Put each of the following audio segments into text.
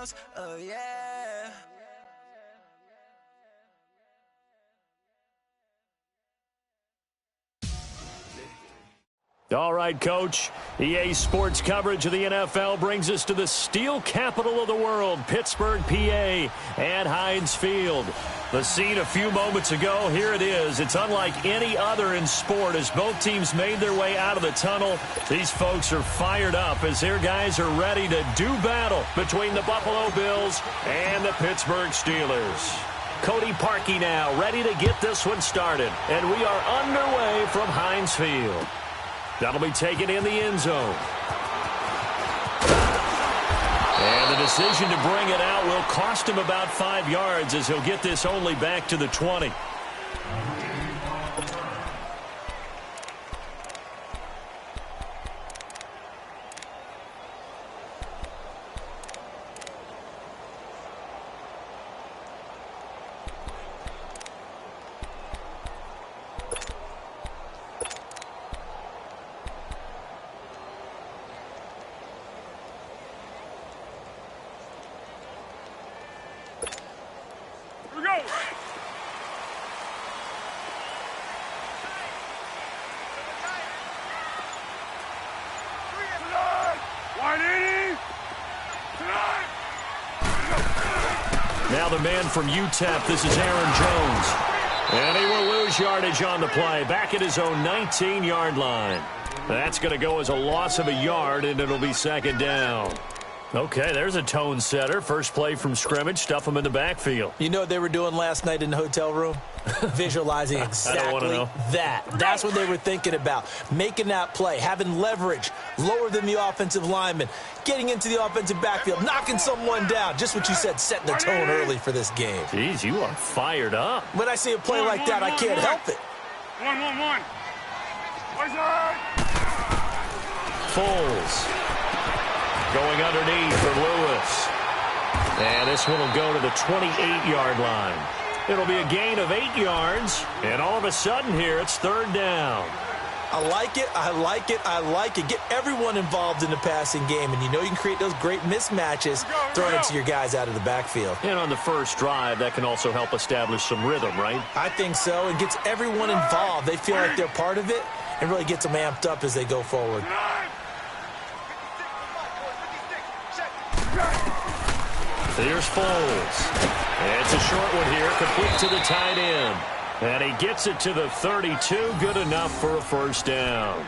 boss, oh yeah. All right, Coach. EA Sports coverage of the NFL brings us to the steel capital of the world, Pittsburgh, PA, at Heinz Field. The scene a few moments ago, here it is. It's unlike any other in sport as both teams made their way out of the tunnel. These folks are fired up as their guys are ready to do battle between the Buffalo Bills and the Pittsburgh Steelers. Cody Parkey now ready to get this one started, and we are underway from Heinz Field. That'll be taken in the end zone. And the decision to bring it out will cost him about 5 yards as he'll get this only back to the 20. Now the man from UTEP, this is Aaron Jones. And he will lose yardage on the play, back at his own 19-yard line. That's going to go as a loss of a yard, and it'll be second down. Okay, there's a tone setter. First play from scrimmage, stuff him in the backfield. You know what they were doing last night in the hotel room? Visualizing exactly that. That's what they were thinking about. Making that play, having leverage, lower than the offensive lineman, getting into the offensive backfield, knocking someone down. Just what you said, setting the tone early for this game. Jeez, you are fired up. When I see a play like that, I can't help it. Foles going underneath for Lewis. And this one will go to the 28-yard line. It'll be a gain of 8 yards, and all of a sudden here, it's third down. I like it, I like it, I like it. Get everyone involved in the passing game, and you know you can create those great mismatches throwing it to your guys out of the backfield. And on the first drive, that can also help establish some rhythm, right? I think so. It gets everyone involved. They feel like they're part of it, and really gets them amped up as they go forward. Here's Foles. It's a short one here, complete to the tight end. And he gets it to the 32, good enough for a first down.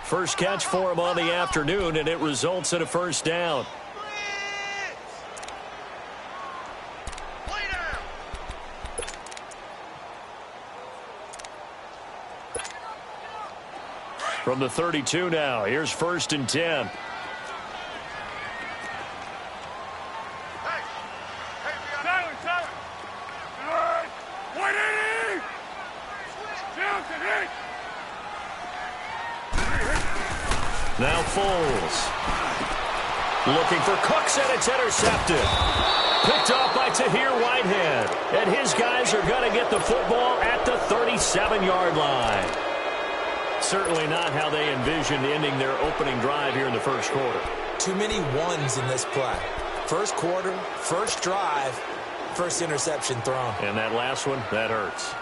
First catch for him on the afternoon, and it results in a first down. From the 32 now, here's 1st and 10. Now Foles. Looking for Cooks, and it's intercepted. Picked off by Tahir Whitehead. And his guys are going to get the football at the 37-yard line. Certainly not how they envisioned ending their opening drive here in the first quarter. Too many ones in this play. First quarter, first drive, first interception thrown. And that last one, that hurts.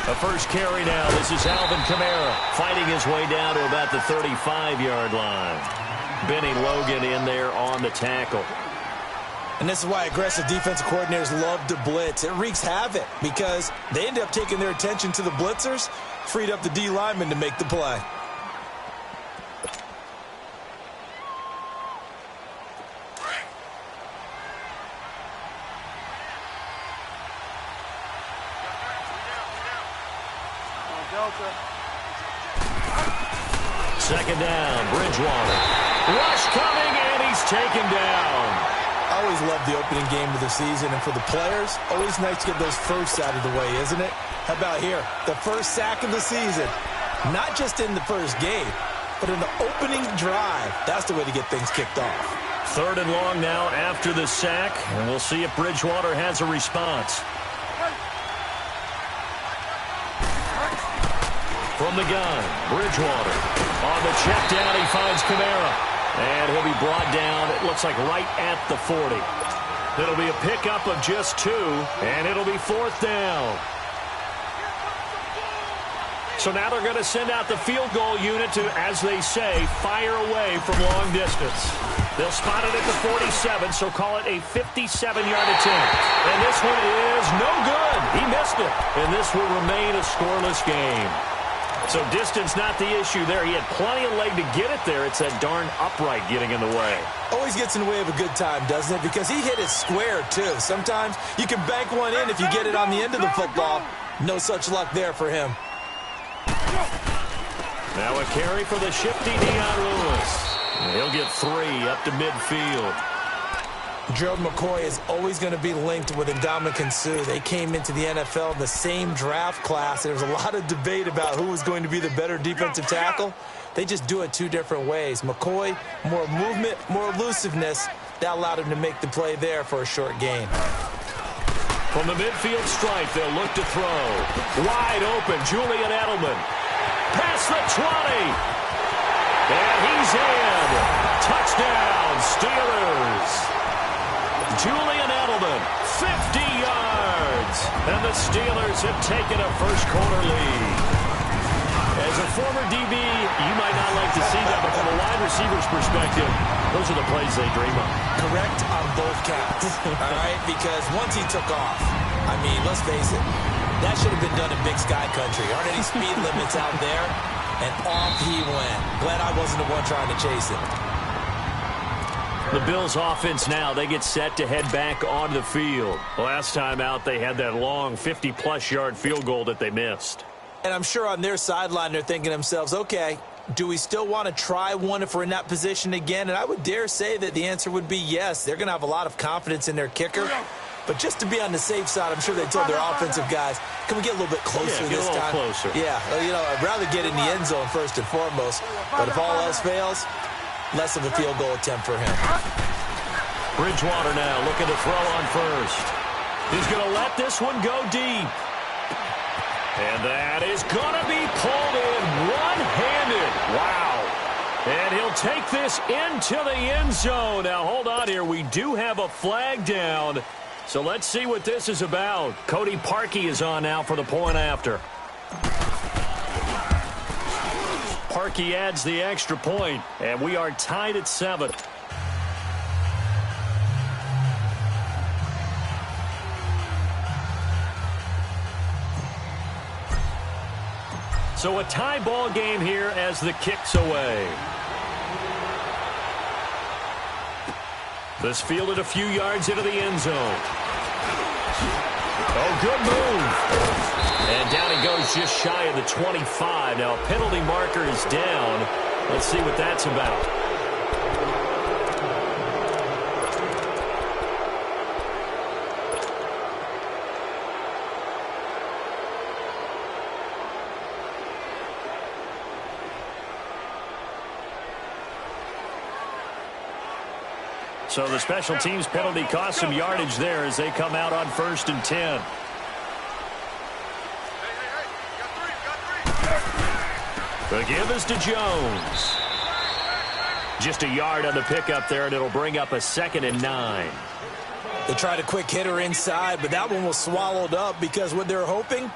A first carry now. This is Alvin Kamara fighting his way down to about the 35-yard line. Benny Logan in there on the tackle. And this is why aggressive defensive coordinators love to blitz. It wreaks havoc because they end up taking their attention to the blitzers, freed up the D lineman to make the play. Second down, Bridgewater. Rush coming, and he's taken down. I always love the opening game of the season, and for the players, always nice to get those firsts out of the way, isn't it? How about here? The first sack of the season. Not just in the first game, but in the opening drive. That's the way to get things kicked off. 3rd and long now after the sack, and we'll see if Bridgewater has a response. From the gun, Bridgewater. On the check down, he finds Kamara. And he'll be brought down, it looks like right at the 40. It'll be a pickup of just 2, and it'll be 4th down. So now they're going to send out the field goal unit to, as they say, fire away from long distance. They'll spot it at the 47, so call it a 57-yard attempt. And this one is no good. He missed it. And this will remain a scoreless game. So distance not the issue there. He had plenty of leg to get it there. It's that darn upright getting in the way. Always gets in the way of a good time, doesn't it? Because he hit it square, too. Sometimes you can bank one in if you get it on the end of the football. No such luck there for him. Now a carry for the shifty Dion Lewis. He'll get 3 up to midfield. Gerald McCoy is always going to be linked with Ndamukong Suh. They came into the NFL in the same draft class. There was a lot of debate about who was going to be the better defensive tackle. They just do it 2 different ways. McCoy, more movement, more elusiveness. That allowed him to make the play there for a short gain. From the midfield stripe, they'll look to throw. Wide open, Julian Edelman. Past the 20. And he's in. Touchdown, Steelers. Julian Edelman, 50 yards. And the Steelers have taken a first-quarter lead. As a former DB, you might not like to see that, but from a wide receiver's perspective, those are the plays they dream of. Correct on both counts, all right? Because once he took off, I mean, let's face it, that should have been done in Big Sky Country. Aren't any speed limits out there? And off he went. Glad I wasn't the one trying to chase it. The Bills offense now, they get set to head back onto the field. Last time out, they had that long 50-plus yard field goal that they missed. And I'm sure on their sideline, they're thinking to themselves, okay, do we still want to try one if we're in that position again? And I would dare say that the answer would be yes. They're going to have a lot of confidence in their kicker. But just to be on the safe side, I'm sure they told their offensive guys, can we get a little bit closer this time? Closer. Yeah, you know, I'd rather get in the end zone first and foremost. But if all else fails, less of a field goal attempt for him. Bridgewater now looking to throw on first. He's going to let this one go deep. And that is going to be pulled in one-handed. Wow. And he'll take this into the end zone. Now, hold on here. We do have a flag down. So let's see what this is about. Cody Parkey is on now for the point after. Parkey adds the extra point, and we are tied at 7. So a tie ball game here as the kick's away. This fielded a few yards into the end zone. Oh, good move. And down he goes just shy of the 25. Now a penalty marker is down. Let's see what that's about. So the special teams penalty cost some yardage there as they come out on 1st and 10. The give is to Jones. Just a yard on the pickup there, and it'll bring up a 2nd and 9. They tried a quick hitter inside, but that one was swallowed up because what they're hoping,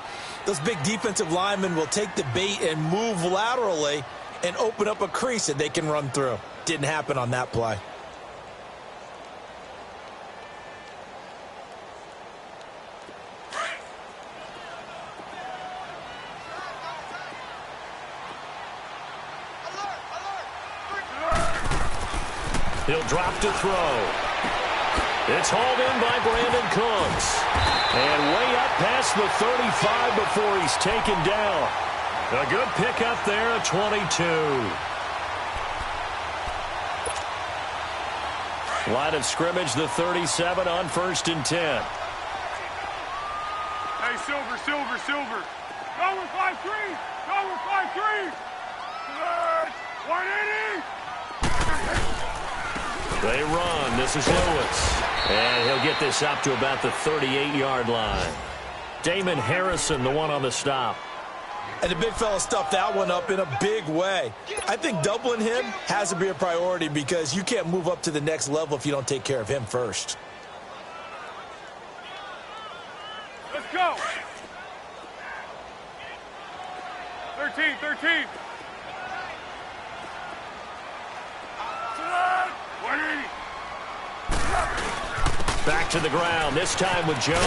those big defensive linemen will take the bait and move laterally and open up a crease that they can run through. Didn't happen on that play. He'll drop to throw. It's hauled in by Brandon Cooks. And way up past the 35 before he's taken down. A good pickup there at 22. Line of scrimmage, the 37 on 1st and 10. Hey, Silver. Go with 5-3. Go with 5-3. 180. They run. This is Lewis. And he'll get this up to about the 38-yard line. Damon Harrison, the one on the stop. And the big fella stuffed that one up in a big way. I think doubling him has to be a priority because you can't move up to the next level if you don't take care of him first. Let's go. 13. Back to the ground, this time with Jones.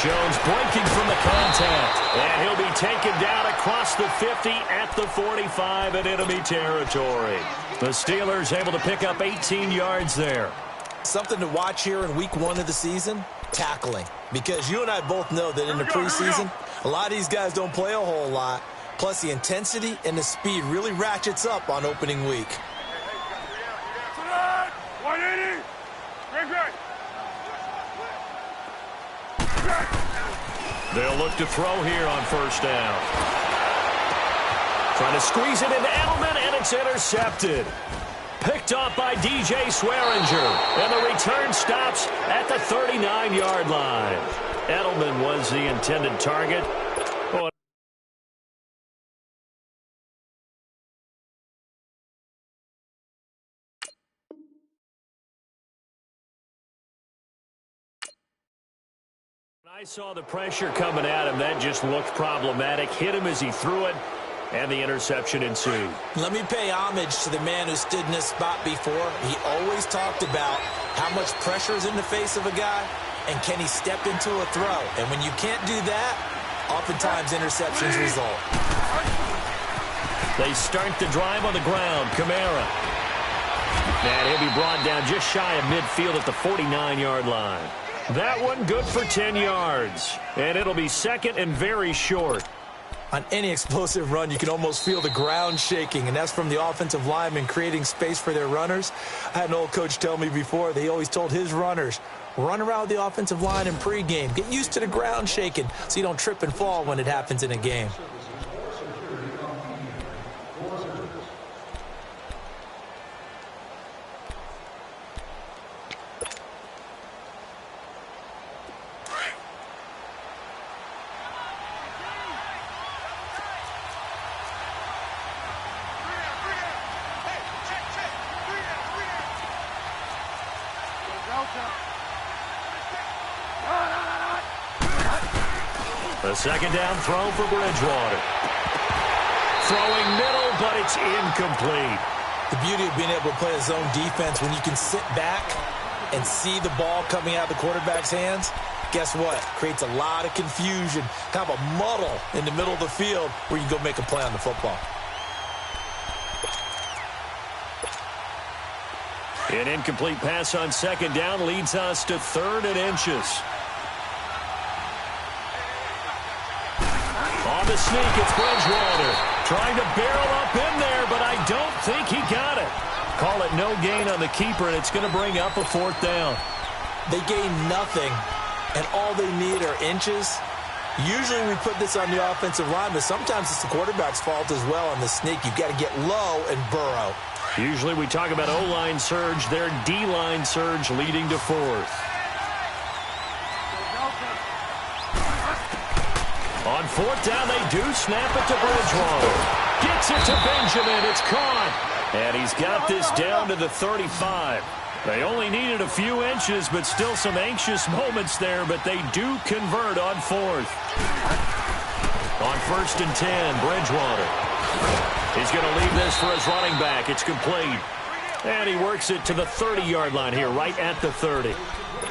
Jones breaking from the contact. And he'll be taken down across the 50 at the 45 in enemy territory. The Steelers able to pick up 18 yards there. Something to watch here in week 1 of the season, tackling. Because you and I both know that in the preseason, a lot of these guys don't play a whole lot. Plus, the intensity and the speed really ratchets up on opening week. 180. Great. They'll look to throw here on first down. Trying to squeeze it into Edelman, and it's intercepted. Picked off by DJ Swearinger. And the return stops at the 39-yard line. Edelman was the intended target. Oh, I saw the pressure coming at him. That just looked problematic. Hit him as he threw it, and the interception ensued. Let me pay homage to the man who stood in this spot before. He always talked about how much pressure is in the face of a guy, and can he step into a throw. And when you can't do that, oftentimes interceptions result. They start the drive on the ground. Kamara. And he'll be brought down just shy of midfield at the 49-yard line. That one good for 10 yards. And it'll be second and very short. On any explosive run, you can almost feel the ground shaking, and that's from the offensive linemen creating space for their runners. I had an old coach tell me before, they always told his runners, run around the offensive line in pregame. Get used to the ground shaking so you don't trip and fall when it happens in a game. The second down throw for Bridgewater. Throwing middle, but it's incomplete. The beauty of being able to play a zone defense when you can sit back and see the ball coming out of the quarterback's hands, guess what? Creates a lot of confusion, kind of a muddle in the middle of the field where you go make a play on the football. An incomplete pass on second down leads us to 3rd and inches. On the sneak, it's Bridgewater. Trying to barrel up in there, but I don't think he got it. Call it no gain on the keeper, and it's going to bring up a 4th down. They gain nothing, and all they need are inches. Usually we put this on the offensive line, but sometimes it's the quarterback's fault as well on the sneak. You've got to get low and burrow. Usually we talk about O-line surge, their D-line surge leading to 4th. On 4th down, they do snap it to Bridgewater. Gets it to Benjamin. It's caught. And he's got this down to the 35. They only needed a few inches, but still some anxious moments there, but they do convert on 4th. On 1st and 10, Bridgewater. He's going to leave this for his running back. It's complete. And he works it to the 30-yard line here, right at the 30.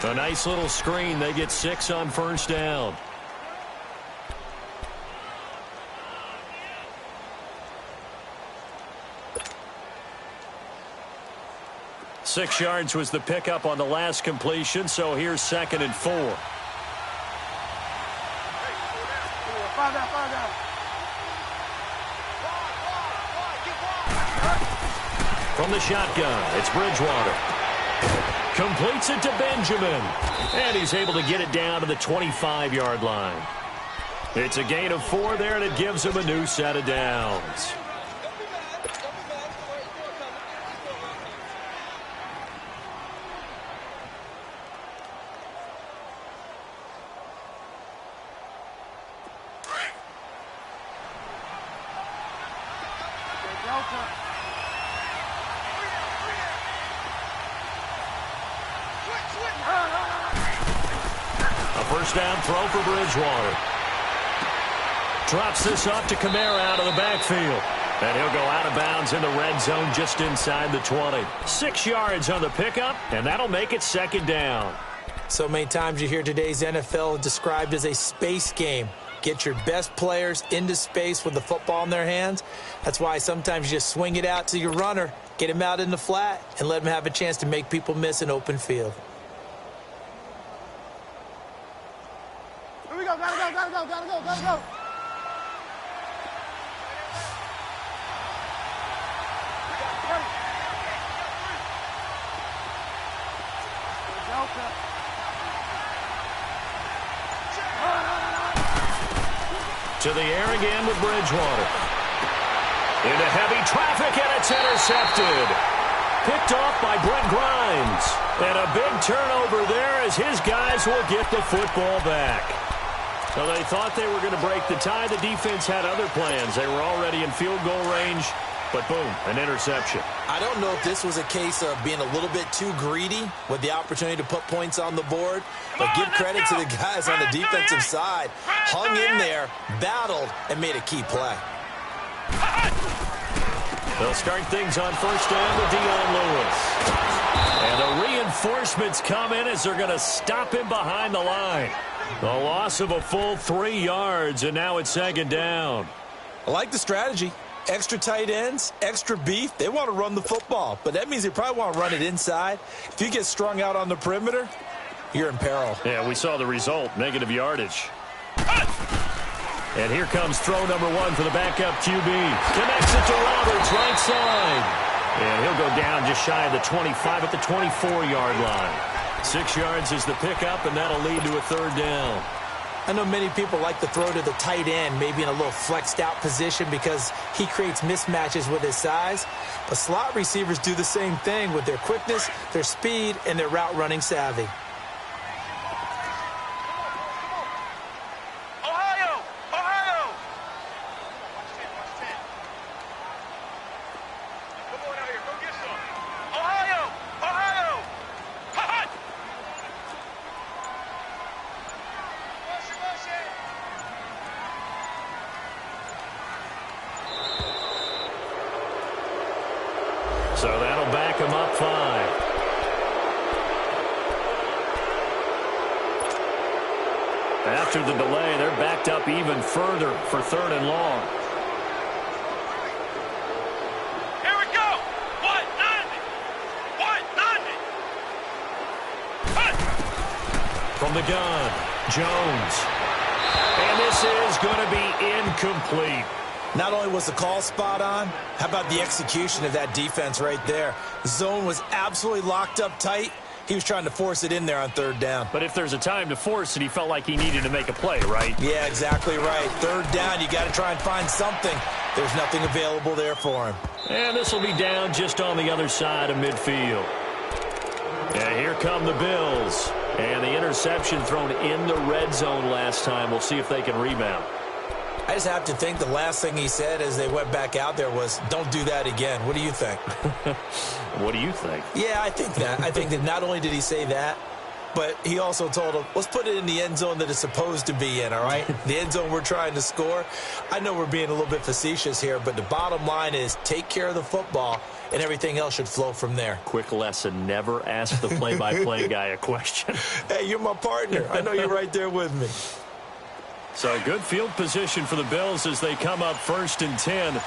A nice little screen. They get 6 on 1st down. Six yards was the pickup on the last completion, so here's 2nd and 4. From the shotgun, it's Bridgewater. Completes it to Benjamin. And he's able to get it down to the 25-yard line. It's a gain of 4 there, and it gives him a new set of downs. A first down throw for Bridgewater. Drops this up to Kamara out of the backfield. And he'll go out of bounds in the red zone just inside the 20. 6 yards on the pickup, and that'll make it second down. So many times you hear today's NFL described as a space game. Get your best players into space with the football in their hands. That's why sometimes you just swing it out to your runner, get him out in the flat, and let him have a chance to make people miss an open field. Here we go, gotta go. To the air again with Bridgewater. Into heavy traffic, and it's intercepted. Picked off by Brent Grimes. And a big turnover there as his guys will get the football back. So they thought they were going to break the tie. The defense had other plans. They were already in field goal range, but boom, an interception. I don't know if this was a case of being a little bit too greedy with the opportunity to put points on the board, but give credit to the guys on the defensive side. Hung in there, battled, and made a key play. They'll start things on first down with Dion Lewis. And the reinforcements come in as they're going to stop him behind the line. The loss of a full 3 yards, and now it's second down. I like the strategy. Extra tight ends, extra beef. They want to run the football, but that means they probably want to run it inside. If you get strung out on the perimeter, you're in peril. Yeah, we saw the result, negative yardage. And here comes throw number 1 for the backup QB. Connects it to Roberts, right side. And he'll go down just shy of the 25 at the 24-yard line. 6 yards is the pickup, and that'll lead to a third down. I know many people like to throw to the tight end, maybe in a little flexed out position because he creates mismatches with his size. But slot receivers do the same thing with their quickness, their speed, and their route running savvy. So that'll back him up 5. After the delay, they're backed up even further for 3rd and long. Here we go. 190. 190. From the gun, Jones. And this is going to be incomplete. Not only was the call spot on, how about the execution of that defense right there? The zone was absolutely locked up tight. He was trying to force it in there on 3rd down. But if there's a time to force it, he felt like he needed to make a play, right? Yeah, exactly right. 3rd down, you got to try and find something. There's nothing available there for him. And this will be down just on the other side of midfield. And here come the Bills. And the interception thrown in the red zone last time. We'll see if they can rebound. I just have to think the last thing he said as they went back out there was, don't do that again. What do you think? What do you think? Yeah, I think that. I think that not only did he say that, but he also told him, let's put it in the end zone that it's supposed to be in, all right? The end zone we're trying to score. I know we're being a little bit facetious here, but the bottom line is take care of the football, and everything else should flow from there. Quick lesson, never ask the play-by-play guy a question. Hey, you're my partner. I know you're right there with me. So good field position for the Bills as they come up 1st and 10.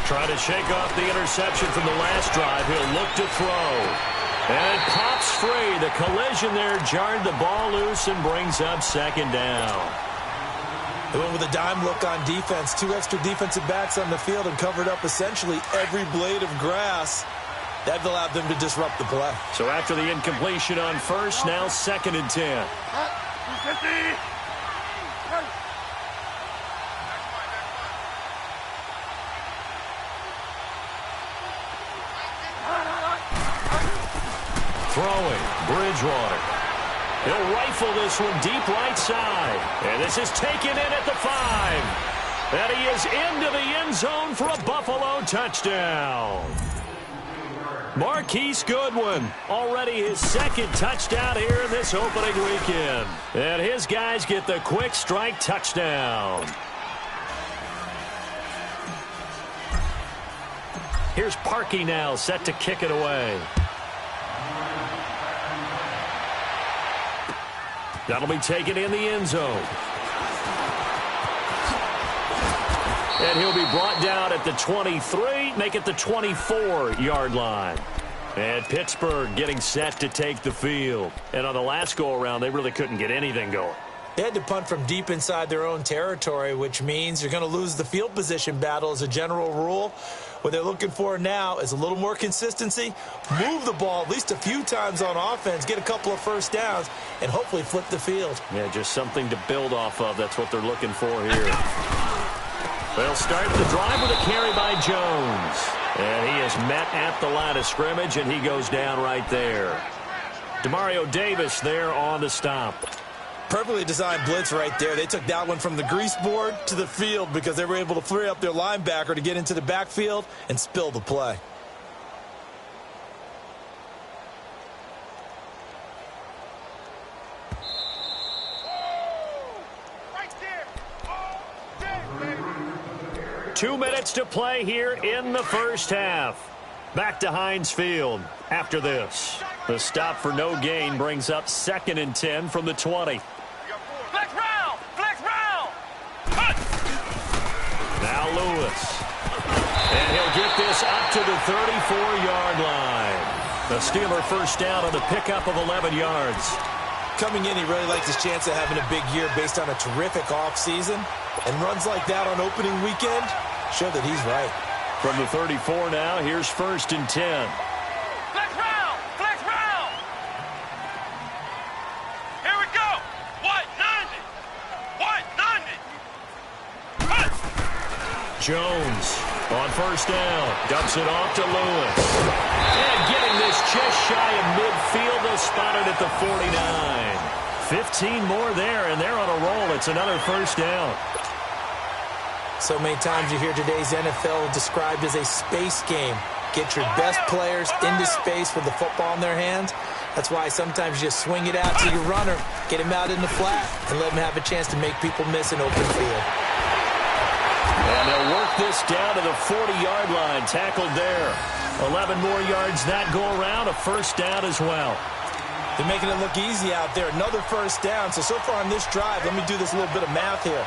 Trying to shake off the interception from the last drive. He'll look to throw. And it pops free. The collision there jarred the ball loose and brings up 2nd down. They went with a dime look on defense. 2 extra defensive backs on the field and covered up essentially every blade of grass. That allowed them to disrupt the play. So after the incompletion on 1st, now 2nd and 10. Throwing, Bridgewater. He'll rifle this one deep right side. And this is taken in at the 5. And he is into the end zone for a Buffalo touchdown. Marquise Goodwin, already his second touchdown here in this opening weekend. And his guys get the quick strike touchdown. Here's Parkey now, set to kick it away. That'll be taken in the end zone. And he'll be brought down at the 23, make it the 24-yard line. And Pittsburgh getting set to take the field. And on the last go-around, they really couldn't get anything going. They had to punt from deep inside their own territory, which means you're going to lose the field position battle as a general rule. What they're looking for now is a little more consistency, move the ball at least a few times on offense, get a couple of first downs, and hopefully flip the field. Yeah, just something to build off of. That's what they're looking for here. They'll start the drive with a carry by Jones. And he is met at the line of scrimmage, and he goes down right there. Demario Davis there on the stop. Perfectly designed blitz right there. They took that one from the grease board to the field because they were able to free up their linebacker to get into the backfield and spill the play. Right there. Oh, baby. 2 minutes to play here in the first half. Back to Heinz Field after this. The stop for no gain brings up 2nd and 10 from the 20. Flex round! Flex round! Cut! Now Lewis. And he'll get this up to the 34-yard line. The Steeler first down on the pickup of 11 yards. Coming in, he really likes his chance of having a big year based on a terrific offseason. And runs like that on opening weekend show that he's right. From the 34 now, here's 1st and 10. Flex round! Flex round! Here we go! White 90! White 90! Cut! Jones on first down. Dumps it off to Lewis. And getting this just shy of midfield. They'll spot it at the 49. 15 more there, and they're on a roll. It's another first down. So many times you hear today's NFL described as a space game. Get your best players into space with the football in their hands. That's why sometimes you just swing it out to your runner, get him out in the flat, and let him have a chance to make people miss an open field. And they'll work this down to the 40-yard line. Tackled there. 11 more yards that go around. A first down as well. They're making it look easy out there. Another first down. So far on this drive, let me do this little bit of math here.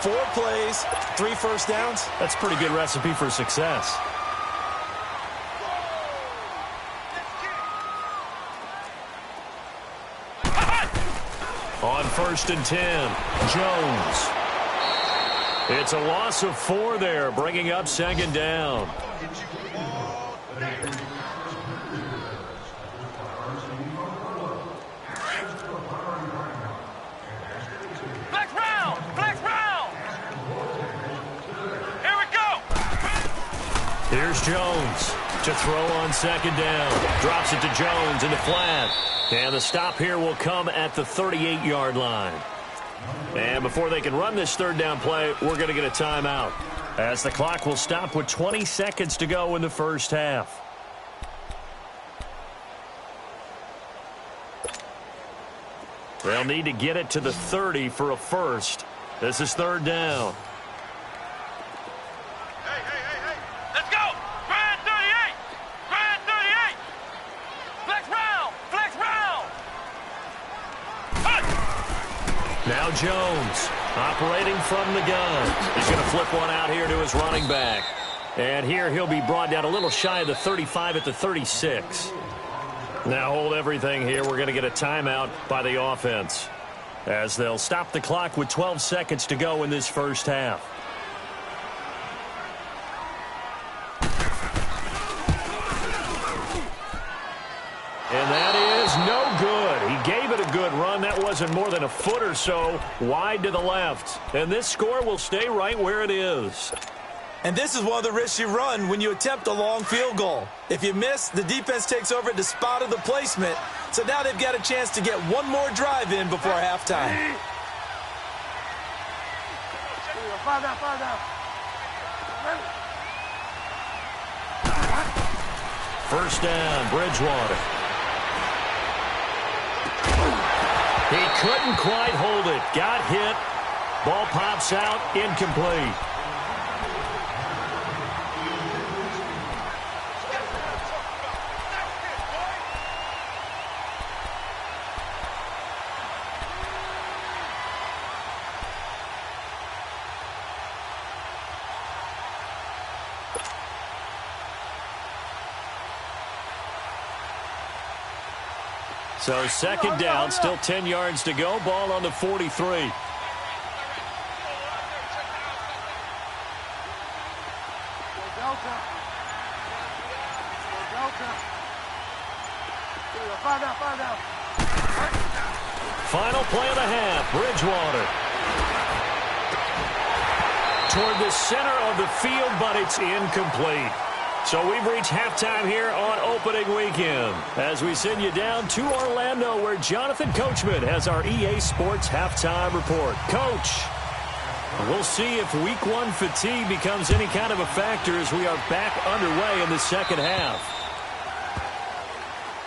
4 plays, 3 first downs. That's a pretty good recipe for success. On 1st and 10, Jones. It's a loss of 4 there, bringing up 2nd down. Flex round! Flex round! Here we go! Here's Jones to throw on 2nd down. Drops it to Jones in the flat. And the stop here will come at the 38-yard line. And before they can run this 3rd down play, we're going to get a timeout, as the clock will stop with 20 seconds to go in the first half. They'll need to get it to the 30 for a first. This is 3rd down. Hey! Let's go! Grand 38! Grand 38! Flex round! Flex round! Cut! Now Jones operating from the gun. He's going to flip one out here to his running back. And here he'll be brought down a little shy of the 35 at the 36. Now hold everything here. We're going to get a timeout by the offense, as they'll stop the clock with 12 seconds to go in this first half. And that is no good. He gave it a good run. That wasn't more than a foot or so wide to the left. And this score will stay right where it is. And this is one of the risks you run when you attempt a long field goal. If you miss, the defense takes over at the spot of the placement. So now they've got a chance to get one more drive in before halftime. First down, Bridgewater. He couldn't quite hold it. Got hit. Ball pops out, incomplete. So second down, still 10 yards to go. Ball on the 43. Final play of the half, Bridgewater. Toward the center of the field, but it's incomplete. So we've reached halftime here on opening weekend as we send you down to Orlando where Jonathan Coachman has our EA Sports halftime report. Coach, we'll see if week one fatigue becomes any kind of a factor as we are back underway in the second half.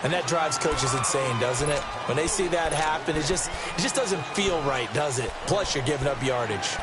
And that drives coaches insane, doesn't it? When they see that happen, it just doesn't feel right, does it? Plus, you're giving up yardage.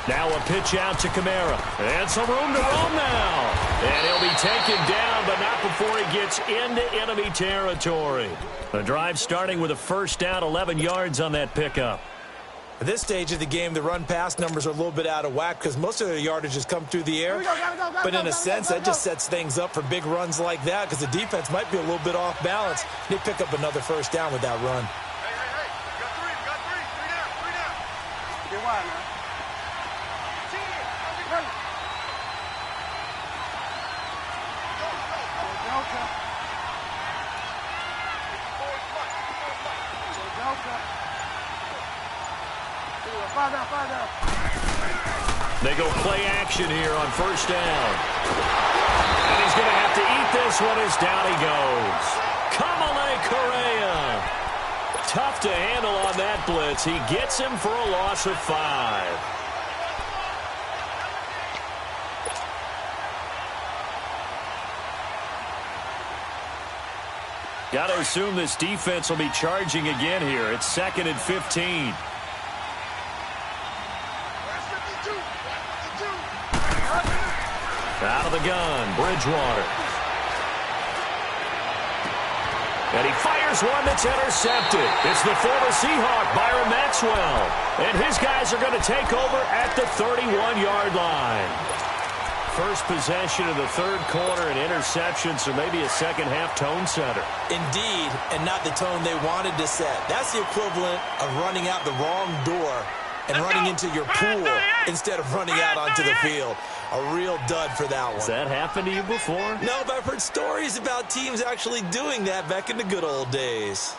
Now a pitch out to Kamara. And some room to roam now. And he'll be taken down, but not before he gets into enemy territory. The drive starting with a first down, 11 yards on that pickup. At this stage of the game, the run-pass numbers are a little bit out of whack because most of their yardage has come through the air. But in a sense, that just sets things up for big runs like that because the defense might be a little bit off balance. They pick up another first down with that run. Hey, you got three. Three down. Get wide, man. They go play action here on first down. And he's going to have to eat this one as down he goes. Kamale Correa. Tough to handle on that blitz. He gets him for a loss of 5. Got to assume this defense will be charging again here. It's 2nd and 15. Out of the gun, Bridgewater. And he fires one that's intercepted. It's the former Seahawk, Byron Maxwell. And his guys are going to take over at the 31-yard line. First possession of the third quarter, an interception, so maybe a second-half tone setter. Indeed, and not the tone they wanted to set. That's the equivalent of running out the wrong door and running into your pool instead of running out onto the field. A real dud for that one. Has that happened to you before? No, but I've heard stories about teams actually doing that back in the good old days.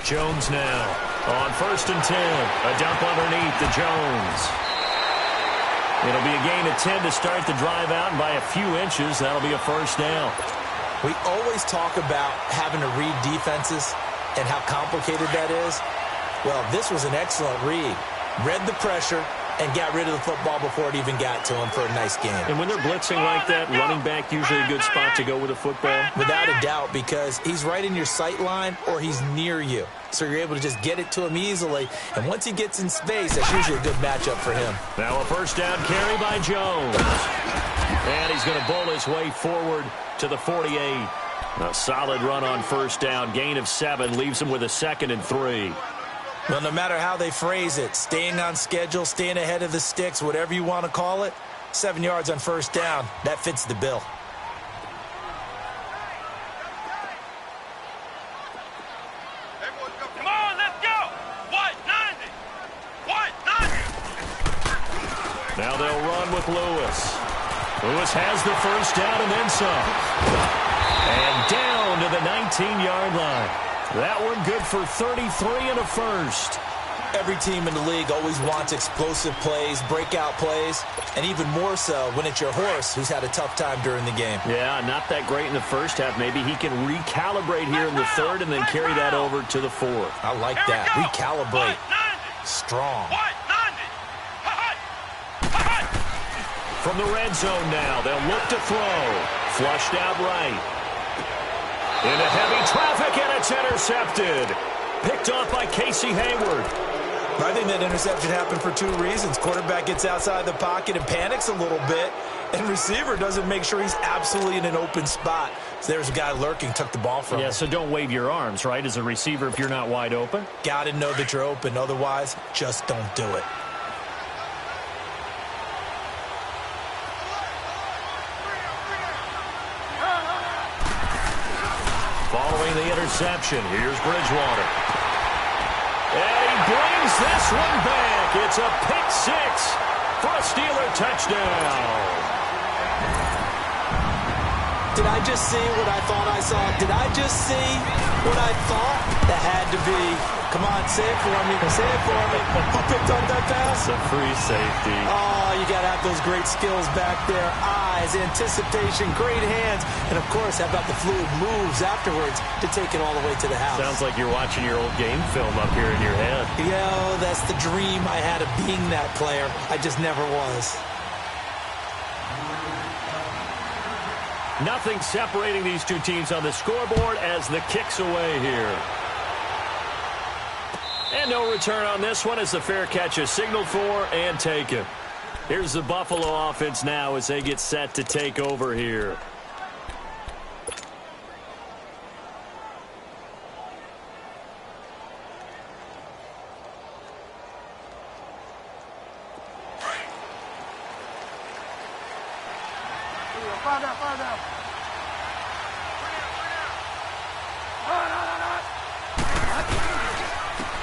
Jones now on 1st and 10. A dump underneath to Jones. It'll be a gain of 10 to start the drive out, and by a few inches, that'll be a first down. We always talk about having to read defenses and how complicated that is. Well, this was an excellent read. Read the pressure and got rid of the football before it even got to him for a nice game. And when they're blitzing like that, running back usually a good spot to go with the football? Without a doubt, because he's right in your sight line or he's near you. So you're able to just get it to him easily. And once he gets in space, that's usually a good matchup for him. Now a first down carry by Jones. And he's going to bowl his way forward to the 48. A solid run on first down. Gain of 7 leaves them with a 2nd and 3. Well, no matter how they phrase it, staying on schedule, staying ahead of the sticks, whatever you want to call it, 7 yards on first down, that fits the bill. Come on, let's go! White 90! White 90! Now they'll run with Lewis. Lewis has the first down and then some. And down to the 19-yard line. That one good for 33 and a first. Every team in the league always wants explosive plays, breakout plays, and even more so when it's your horse who's had a tough time during the game. Yeah, not that great in the first half. Maybe he can recalibrate here in the third and then carry that over to the fourth. I like that. Recalibrate. Strong. From the red zone now, they'll look to throw. Flushed out right. Into heavy traffic, and it's intercepted. Picked off by Casey Hayward. I think that interception happened for 2 reasons. Quarterback gets outside the pocket and panics a little bit, and receiver doesn't make sure he's absolutely in an open spot. So there's a guy lurking, took the ball from him. Yeah, so don't wave your arms, right, as a receiver if you're not wide open? Got to know that you're open. Otherwise, just don't do it. Following the interception, here's Bridgewater. And he brings this one back. It's a pick 6 for a Steeler touchdown. Did I just see what I thought I saw? Did I just see what I thought? That had to be. Come on, say it for me. Say it for me. Who picked up that pass? It's a free safety. Oh, you got to have those great skills back there. Eyes, anticipation, great hands. And, of course, how about the fluid moves afterwards to take it all the way to the house? Sounds like you're watching your old game film up here in your head. Yo, that's the dream I had of being that player. I just never was. Nothing separating these two teams on the scoreboard as the kick's away here. And no return on this one as the fair catch is signaled for and taken. Here's the Buffalo offense now as they get set to take over here. Find out.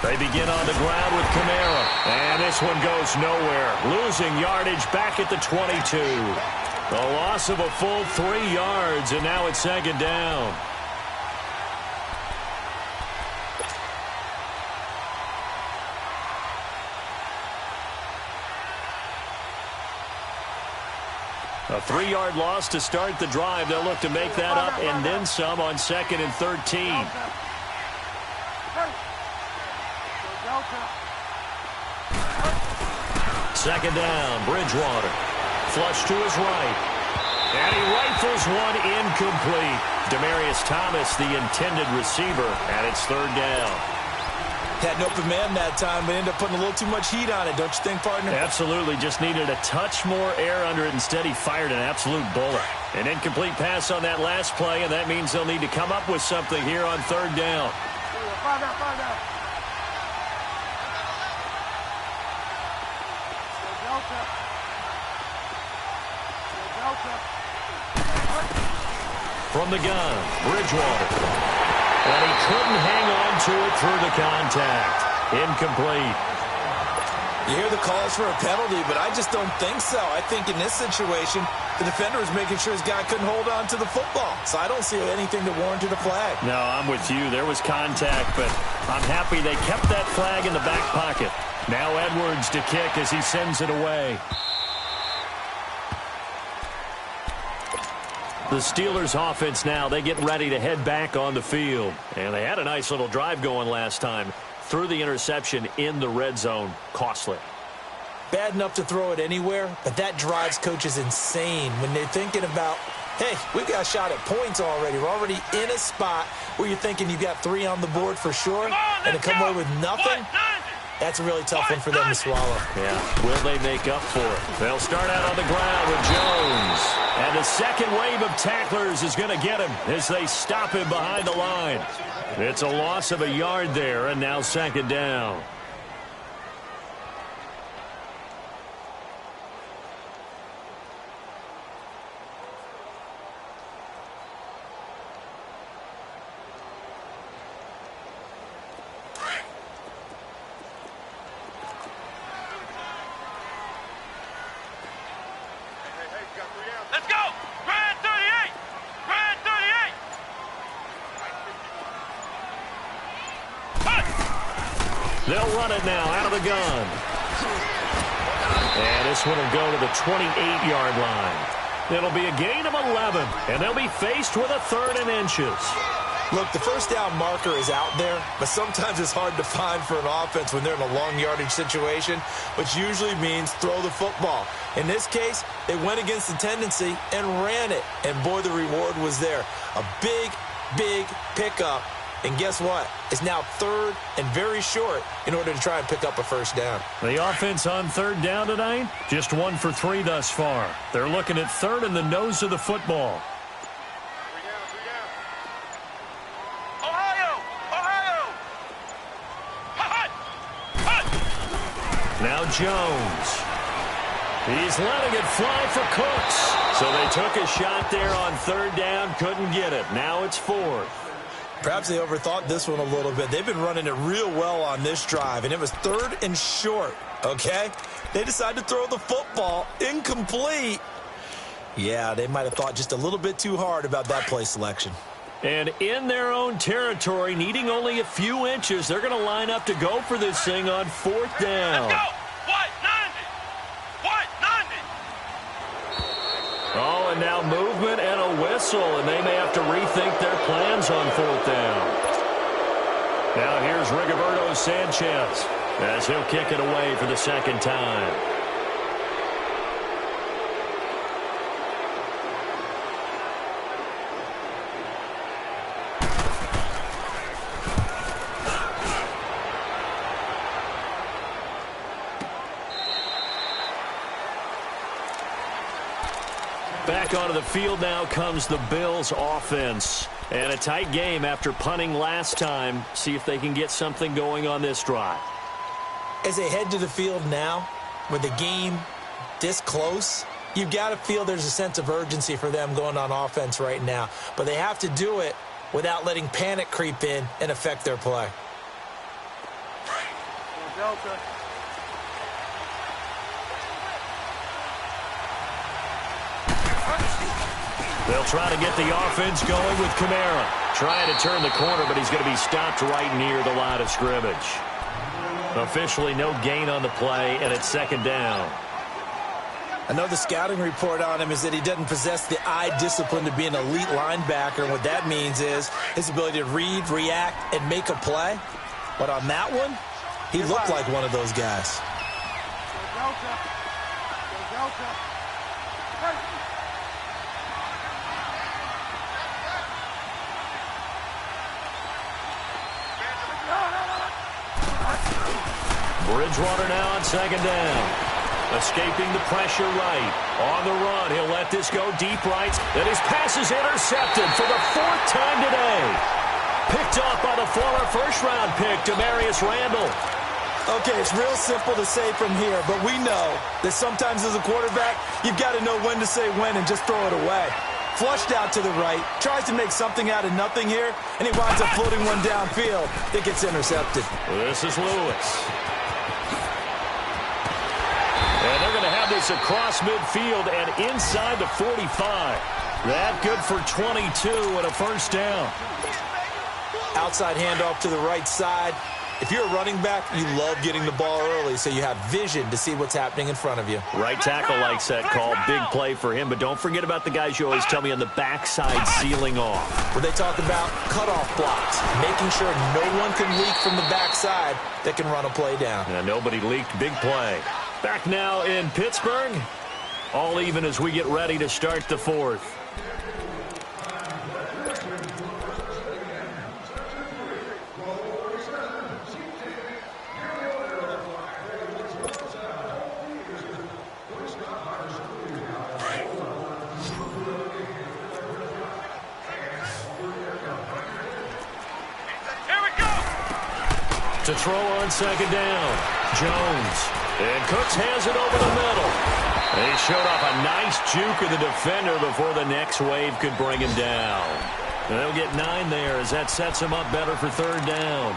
They begin on the ground with Kamara. And this one goes nowhere. Losing yardage back at the 22. A loss of a full 3 yards, and now it's 2nd down. A 3-yard loss to start the drive. They'll look to make that up and then some on 2nd and 13. Second down, Bridgewater. Flush to his right. And he rifles one incomplete. Demaryius Thomas, the intended receiver, and it's 3rd down. Had an open man that time, but ended up putting a little too much heat on it, don't you think, partner? Absolutely. Just needed a touch more air under it. Instead, he fired an absolute bullet. An incomplete pass on that last play, and that means they'll need to come up with something here on 3rd down. Find out. From the gun, Bridgewater. And he couldn't hang on to it through the contact. Incomplete. You hear the calls for a penalty, but I just don't think so. I think in this situation, the defender was making sure his guy couldn't hold on to the football. So I don't see anything that warranted a flag. No, I'm with you. There was contact, but I'm happy they kept that flag in the back pocket. Now Edwards to kick as he sends it away. The Steelers offense now, they get ready to head back on the field. And they had a nice little drive going last time. Threw the interception in the red zone. Costly. Bad enough to throw it anywhere, but that drives coaches insane when they're thinking about, hey, we've got a shot at points already. We're already in a spot where you're thinking you've got 3 on the board for sure, and to come away with nothing, That's a really tough one for them to swallow. Yeah, will they make up for it? They'll start out on the ground with Jones. And the second wave of tacklers is going to get him as they stop him behind the line. It's a loss of a yard there, and now second down. Let's go! Grand 38! Grand 38! They'll run it now out of the gun. And this one will go to the 28-yard line. It'll be a gain of 11, and they'll be faced with a 3rd and inches. Look, the first down marker is out there, but sometimes it's hard to find for an offense when they're in a long yardage situation, which usually means throw the football. In this case, they went against the tendency and ran it, and boy, the reward was there. A big, big pickup, and guess what? It's now 3rd and very short in order to try and pick up a first down. The offense on 3rd down tonight, just 1 for 3 thus far. They're looking at 3rd and the nose of the football. Now Jones. He's letting it fly for Cooks. So they took a shot there on 3rd down, couldn't get it. Now it's 4th. Perhaps they overthought this one a little bit. They've been running it real well on this drive, and it was 3rd and short, okay? They decided to throw the football incomplete. Yeah, they might have thought just a little bit too hard about that play selection. And in their own territory, needing only a few inches, they're going to line up to go for this thing on 4th down. Let's go! White 90! White 90! Oh, and now movement and a whistle, and they may have to rethink their plans on 4th down. Now here's Rigoberto Sanchez as he'll kick it away for the 2nd time. Back onto the field now comes the Bills offense. And a tight game after punting last time. See if they can get something going on this drive. As they head to the field now, with the game this close, you've got to feel there's a sense of urgency for them going on offense right now. But they have to do it without letting panic creep in and affect their play. Delta. They'll try to get the offense going with Kamara. Trying to turn the corner, but he's going to be stopped right near the line of scrimmage. Officially no gain on the play, and it's 2nd down. I know the scouting report on him is that he doesn't possess the eye discipline to be an elite linebacker. And what that means is his ability to read, react, and make a play. But on that one, he looked like one of those guys. Delta. Delta. Bridgewater now on 2nd down. Escaping the pressure right. On the run, he'll let this go deep right. And his pass is intercepted for the 4th time today. Picked off by the former first-round pick, Demarius Randall. Okay, it's real simple to say from here, but we know that sometimes as a quarterback, you've got to know when to say when and just throw it away. Flushed out to the right, tries to make something out of nothing here, and he winds up floating one downfield that gets intercepted. This is Lewis. And they're going to have this across midfield and inside the 45. That good for 22 and a first down. Outside handoff to the right side. If you're a running back, you love getting the ball early so you have vision to see what's happening in front of you. Right tackle likes that call. Big play for him, but don't forget about the guys you always tell me on the backside sealing off. Where they talk about cutoff blocks, making sure no one can leak from the backside that can run a play down. And nobody leaked. Big play. Back now in Pittsburgh. All even as we get ready to start the 4th. To throw on second down. Jones. And Cooks has it over the middle. He showed off a nice juke of the defender before the next wave could bring him down. They'll get 9 there as that sets him up better for third down.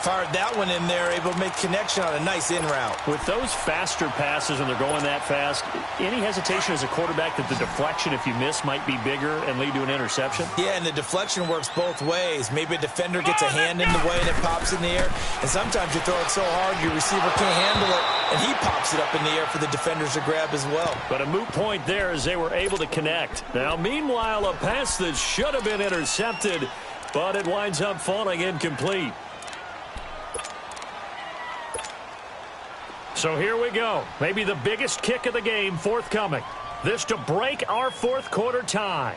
Fired that one in there, able to make connection on a nice in route. With those faster passes and they're going that fast, any hesitation as a quarterback that the deflection, if you miss, might be bigger and lead to an interception? Yeah, and the deflection works both ways. Maybe a defender gets a hand in the way and it pops in the air. And sometimes you throw it so hard your receiver can't handle it, and he pops it up in the air for the defenders to grab as well. But a moot point there as they were able to connect. Now, meanwhile, a pass that should have been intercepted, but it winds up falling incomplete. So here we go. Maybe the biggest kick of the game forthcoming. This to break our fourth quarter tie.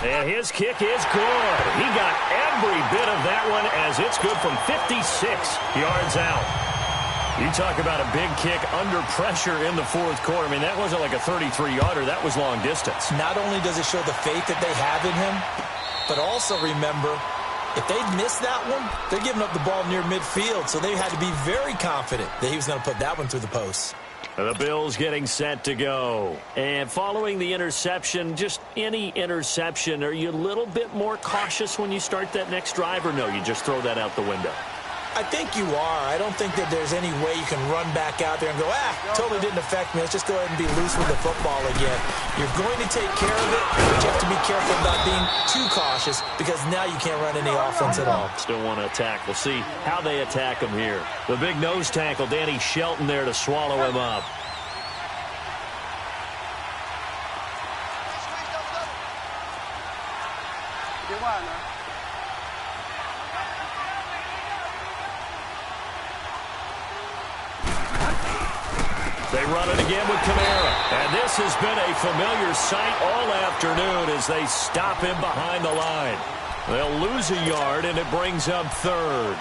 And his kick is good. He got every bit of that one as it's good from 56 yards out. You talk about a big kick under pressure in the fourth quarter. I mean, that wasn't like a 33-yarder. That was long distance. Not only does it show the faith that they have in him, but also remember, if they'd missed that one, they're giving up the ball near midfield, so they had to be very confident that he was going to put that one through the post. The Bills getting set to go. And following the interception, just any interception, are you a little bit more cautious when you start that next drive, or no, you just throw that out the window? I think you are. I don't think that there's any way you can run back out there and go, totally didn't affect me. Let's just go ahead and be loose with the football again. You're going to take care of it, but you have to be careful about being too cautious because now you can't run any offense at all. Still want to attack. We'll see how they attack him here. The big nose tackle, Danny Shelton there to swallow him up. They run it again with Kamara. And this has been a familiar sight all afternoon as they stop him behind the line. They'll lose a yard, and it brings up third.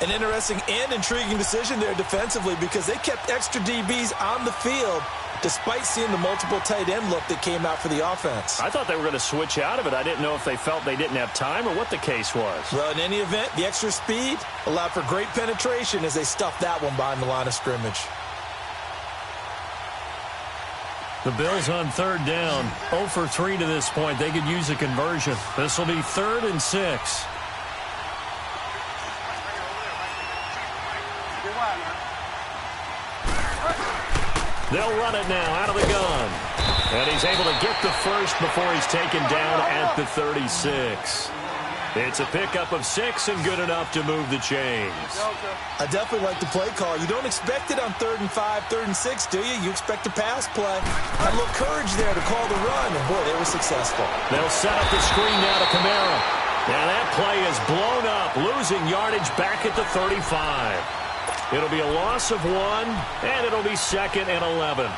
An interesting and intriguing decision there defensively because they kept extra DBs on the field despite seeing the multiple tight end look that came out for the offense. I thought they were going to switch out of it. I didn't know if they felt they didn't have time or what the case was. Well, in any event, the extra speed allowed for great penetration as they stuffed that one behind the line of scrimmage. The Bills on third down, 0 for 3 to this point. They could use a conversion. This will be 3rd and 6. They'll run it now out of the gun. And he's able to get the first before he's taken down at the 36. It's a pickup of 6 and good enough to move the chains. I definitely like the play call. You don't expect it on 3rd and 5, 3rd and 6, do you? You expect a pass play. Had a little courage there to call the run, and boy, they were successful. They'll set up the screen now to Kamara. Now that play is blown up, losing yardage back at the 35. It'll be a loss of 1, and it'll be 2nd and 11.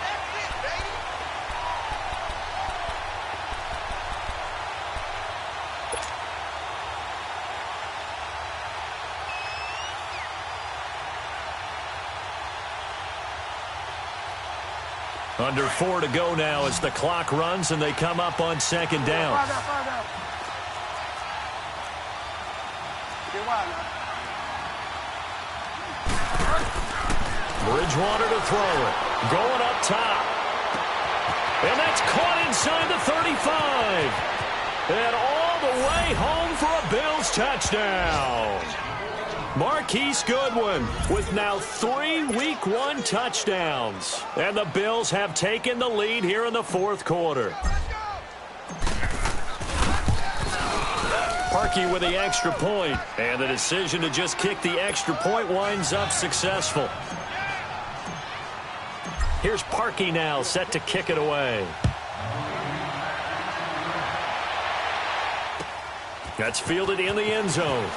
Under 4 to go now as the clock runs and they come up on 2nd down. Bridgewater to throw it. Going up top. And that's caught inside the 35. And all the way home for a Bills touchdown. Marquise Goodwin with now 3 Week 1 touchdowns. And the Bills have taken the lead here in the fourth quarter. Parkey with the extra point. And the decision to just kick the extra point winds up successful. Here's Parkey now set to kick it away. That's fielded in the end zone.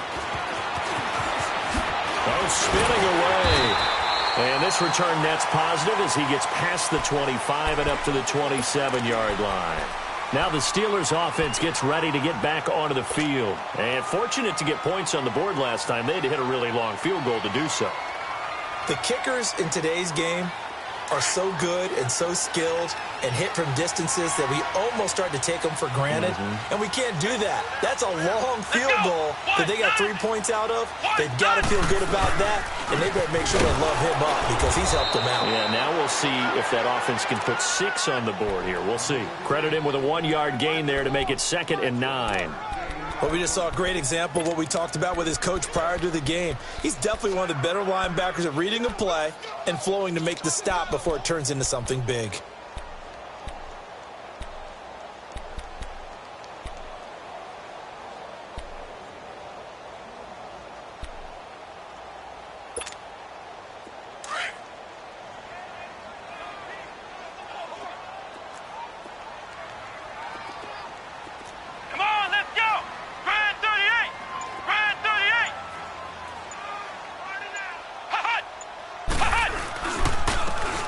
Oh, spinning away. And this return net's positive as he gets past the 25 and up to the 27-yard line. Now the Steelers offense gets ready to get back onto the field. And fortunate to get points on the board last time. They had to hit a really long field goal to do so. The kickers in today's game are so good and so skilled and hit from distances that we almost start to take them for granted, and we can't do that. That's a long field goal that they got 3 points out of. They've got to feel good about that, and they better make sure they love him up because he's helped them out. Yeah, now we'll see if that offense can put 6 on the board here. We'll see. Credit him with a 1-yard gain there to make it 2nd and 9. Well, we just saw a great example of what we talked about with his coach prior to the game. He's definitely one of the better linebackers at reading a play and flowing to make the stop before it turns into something big.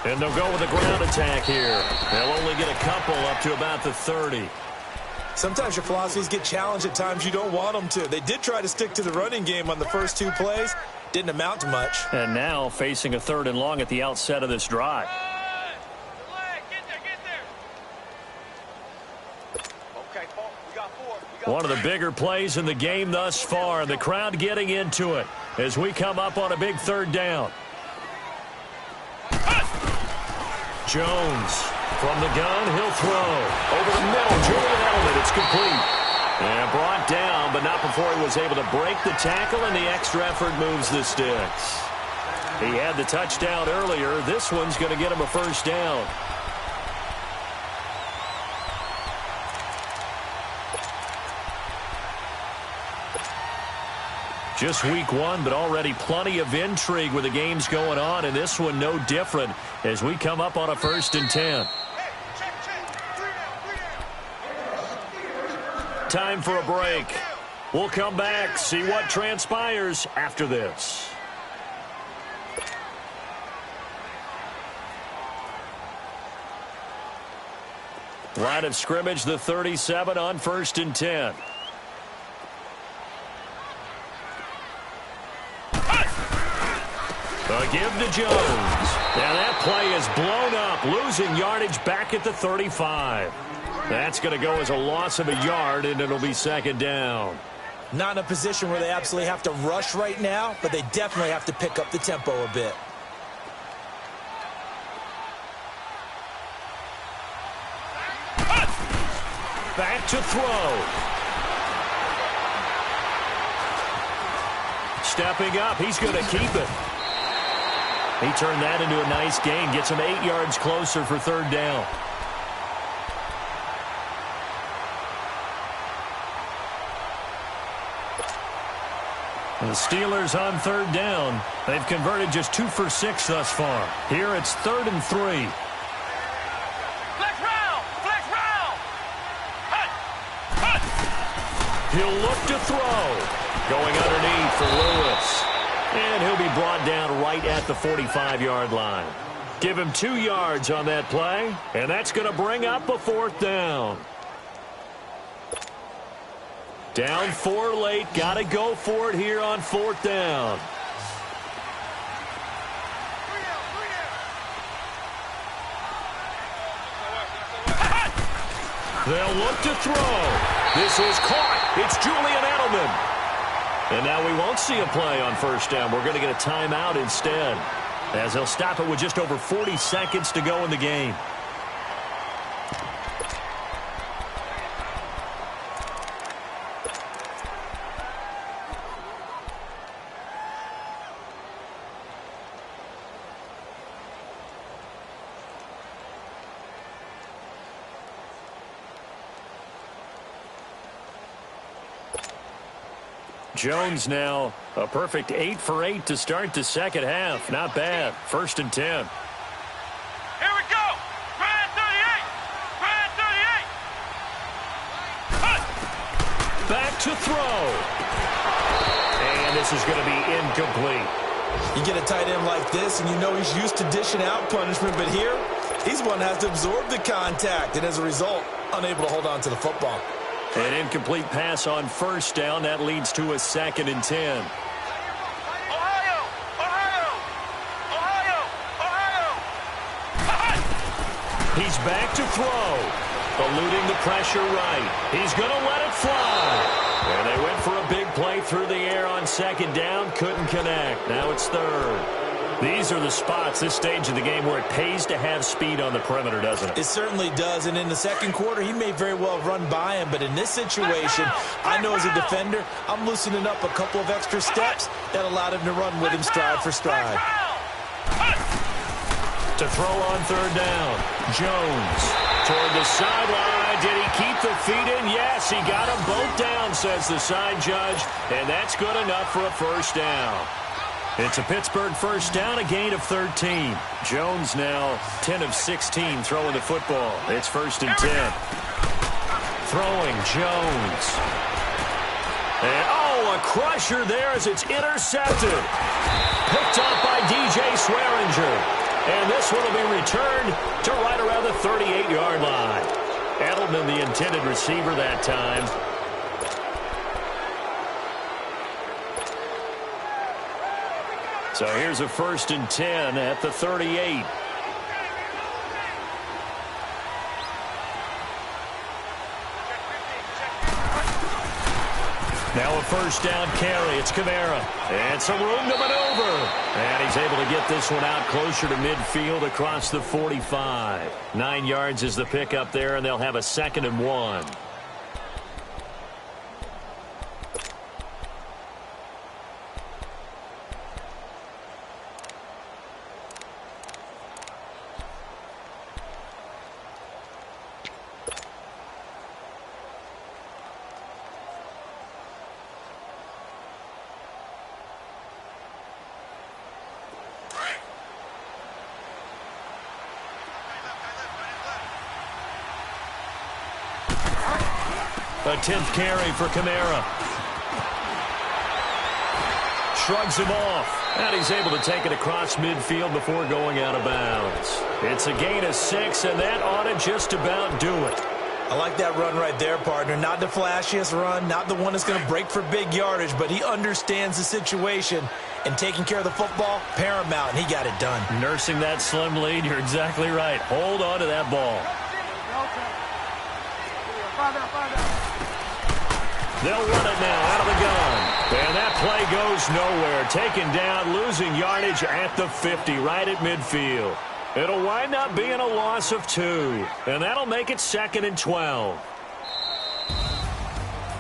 And they'll go with a ground attack here. They'll only get a couple up to about the 30. Sometimes your philosophies get challenged at times you don't want them to. They did try to stick to the running game on the first 2 plays. Didn't amount to much. And now facing a 3rd and long at the outset of this drive. One of the bigger plays in the game thus far. The crowd getting into it as we come up on a big 3rd down. Jones from the gun, he'll throw. Over the middle, Julian Edelman, it's complete. And brought down, but not before he was able to break the tackle, and the extra effort moves the sticks. He had the touchdown earlier. This one's going to get him a 1st down. Just week 1, but already plenty of intrigue with the games going on, and this one no different as we come up on a 1st and 10. Time for a break. We'll come back, see what transpires after this. Line of scrimmage, the 37 on 1st and 10. A give to Jones. And that play is blown up, losing yardage back at the 35. That's going to go as a loss of a yard, and it'll be 2nd down. Not in a position where they absolutely have to rush right now, but they definitely have to pick up the tempo a bit. Back to throw. Stepping up, he's going to keep it. He turned that into a nice gain, gets him 8 yards closer for 3rd down. The Steelers on 3rd down. They've converted just 2 for 6 thus far. Here it's 3rd and 3. Flex round! Flex round! Hut! Hut! He'll look to throw. Going underneath for Lewis. And he'll be brought down right at the 45-yard line. Give him 2 yards on that play, and that's going to bring up a 4th down. Down 4 late, got to go for it here on 4th down. They'll look to throw. This is caught. It's Julian Edelman. And now we won't see a play on 1st down. We're going to get a timeout instead, as they'll stop it with just over 40 seconds to go in the game. Jones now a perfect 8 for 8 to start the 2nd half. Not bad. 1st and 10. Here we go! Grand 38! Grand 38! Hut! Back to throw. And this is going to be incomplete. You get a tight end like this, and you know he's used to dishing out punishment, but here, he's one that has to absorb the contact, and as a result, unable to hold on to the football. An incomplete pass on 1st down. That leads to a 2nd and 10. Ohio! Ohio! Ohio! Ohio! He's back to throw. Eluding the pressure right. He's going to let it fly. And they went for a big play through the air on second down. Couldn't connect. Now it's third. These are the spots, this stage of the game, where it pays to have speed on the perimeter, doesn't it? It certainly does. And in the second quarter, he may very well run by him. But in this situation, I know as a defender, I'm loosening up a couple of extra steps that allowed him to run with him stride for stride. To throw on third down. Jones toward the sideline. Did he keep the feet in? Yes, he got them both down, says the side judge. And that's good enough for a first down. It's a Pittsburgh first down, a gain of 13. Jones now 10 of 16 throwing the football. It's 1st and 10. Throwing Jones. And, oh, a crusher there as it's intercepted. Picked up by DJ Swearinger. And this one will be returned to right around the 38-yard line. Edelman, the intended receiver that time. So here's a 1st and 10 at the 38. Now a first down carry. It's Kamara. And some room to maneuver. And he's able to get this one out closer to midfield across the 45. 9 yards is the pickup there, and they'll have a 2nd and 1. A 10th carry for Kamara. Shrugs him off. And he's able to take it across midfield before going out of bounds. It's a gain of 6, and that ought to just about do it. I like that run right there, partner. Not the flashiest run, not the one that's going to break for big yardage, but he understands the situation, and taking care of the football, paramount, and he got it done. Nursing that slim lead, you're exactly right. Hold on to that ball. They'll run it now out of the gun. And that play goes nowhere. Taken down, losing yardage at the 50, right at midfield. It'll wind up being a loss of 2. And that'll make it 2nd and 12.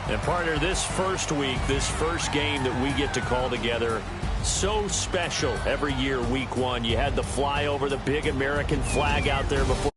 And partner, this first week, this first game that we get to call together, so special every year, week 1. You had the flyover, the big American flag out there before